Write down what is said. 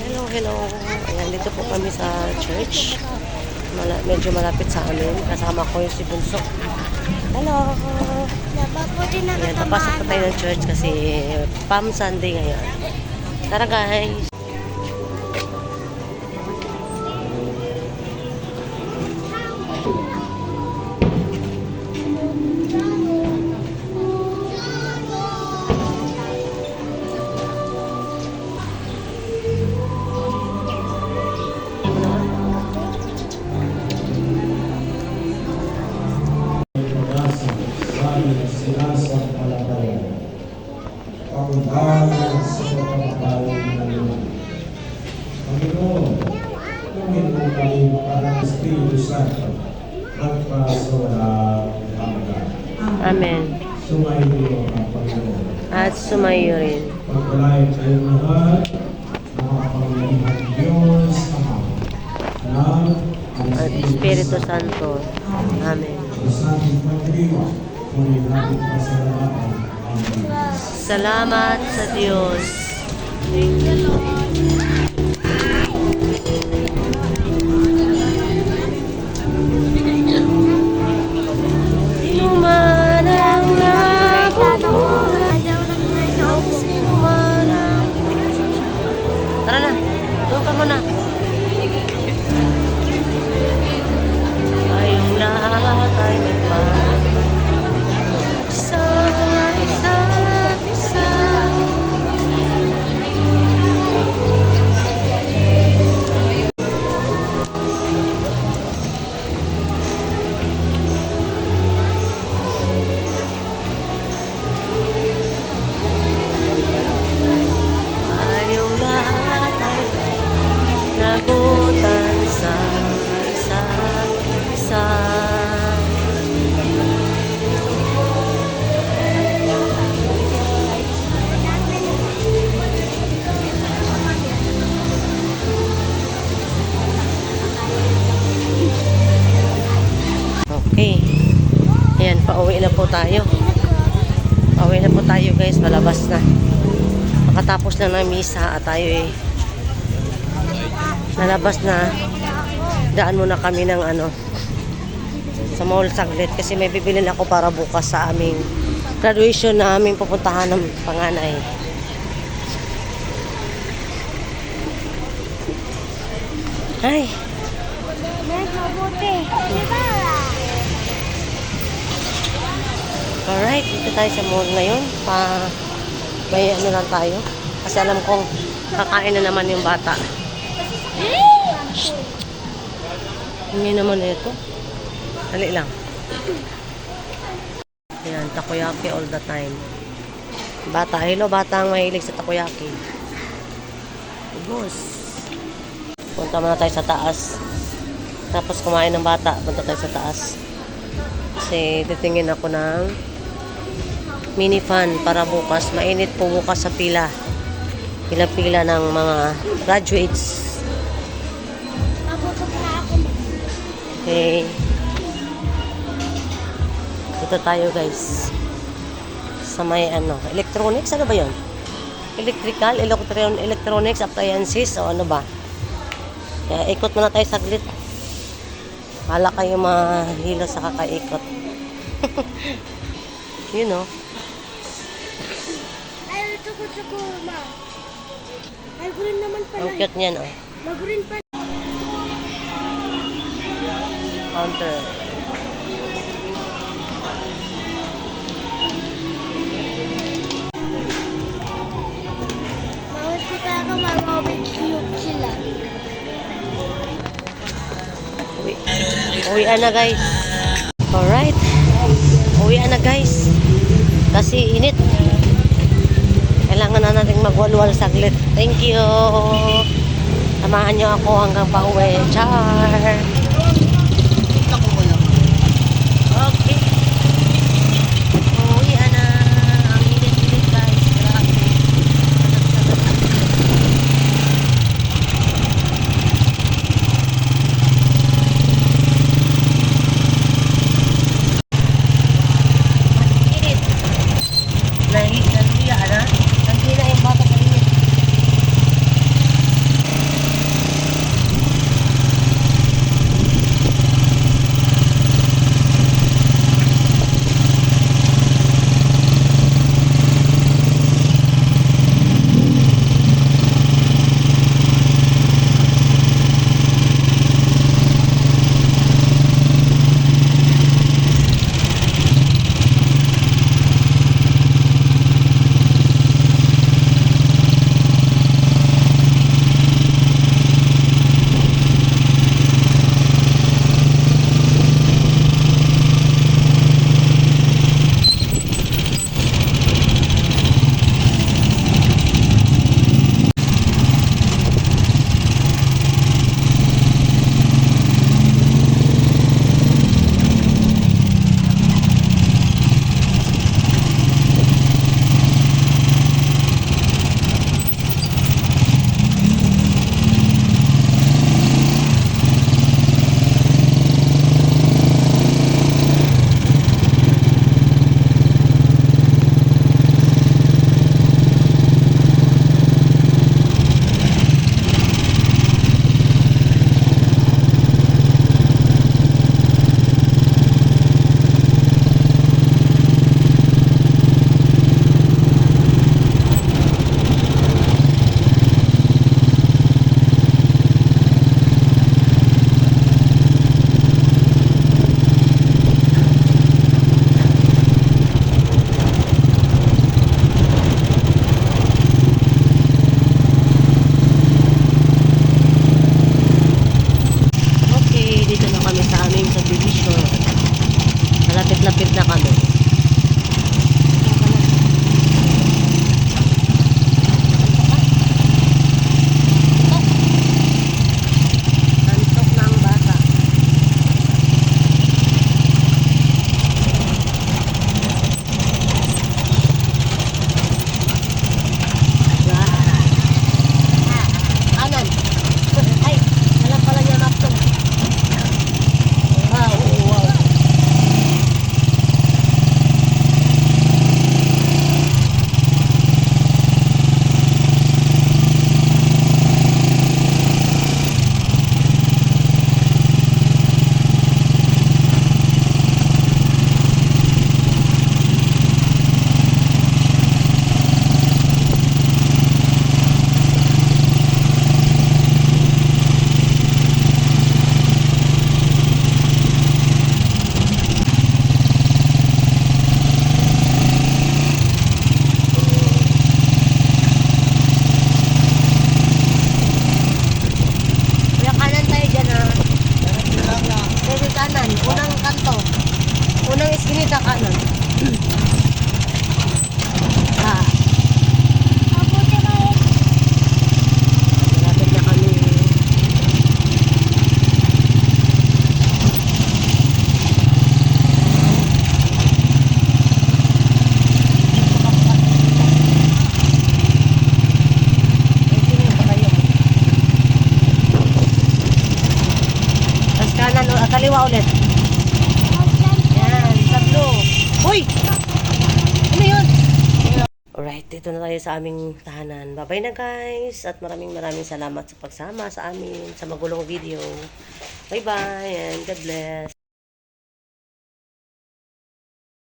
Hello, hello. Ayan, dito po kami sa church. Medyo malapit sa amin. Kasama ko yung si Bunso. Hello. Ayan, papasok pa tayo ng church kasi Palm Sunday ngayon. Tara guys. Amen. Sumayo ang Panginoon. At sumayo rin. Pagpalain kayong lahat, makapangyarihan Diyos Ama, At Espiritu Santo. Amen. sa ating pagdiriwa, ngunit natin pasalamatan ang Diyos. Salamat sa Diyos. Thank you, Lord. Tara na, doon ka muna. Tayong lahat ay isa, isa. Tayong lahat ay nagutan sa isa't isa. Okay. Ayan, pauwi na po tayo. Pauwi na po tayo guys, malabas na. Makatapos na ng misa at tayo nalabas na. Daan muna kami ng sa mall saglit kasi may bibilin ako para bukas sa aming graduation na aming pupuntahan ng panganay. Ay. Alright, dito tayo sa mall ngayon. May lang tayo. Kasi alam kong kakain na naman yung bata. Hindi naman ito. Dali lang. Ayan, takoyaki all the time. Bata, hello bata ang mahilig sa takoyaki. Ubus. Punta muna tayo sa taas. Tapos kumain ng bata, punta tayo sa taas. Kasi titingin ako ng mini fan para bukas. Mainit po bukas sa pila. Pila-pila ng mga graduates. Okay. Dito tayo guys. Sa may electronics. Ano ba yun? Electrical, electronics, appliances o ano ba? Kaya ikot muna tayo saglit. Hala kayo mahilo sa kakaikot. You know. Ay, ito ko, ma. Ay, green naman pala. Ang cute niyan, oh. Mag-green pa. Counter. Mawag ko talaga mag-open cube sila. Uwian na guys. Alright. Uwian na guys. Kasi init. Kailangan na natin magwalwal saglit. Thank you. Samahan nyo ako hanggang pauwi. Char. Okay. Uwian na. Ang init-init guys. Grabe. Naluya na. Nandiyan na yung bata kanina. Saan ka kanan? Ah, Mabuti kayo. malapit na kami. Ay, sino ba kayo? Tapos kanan, kaliwa ulit. Yan, sablo. Uy! Ano yun? Alright, dito na tayo sa aming tahanan. Bye-bye na guys. At maraming salamat sa pagsama sa amin sa magulong video. Bye-bye and God bless.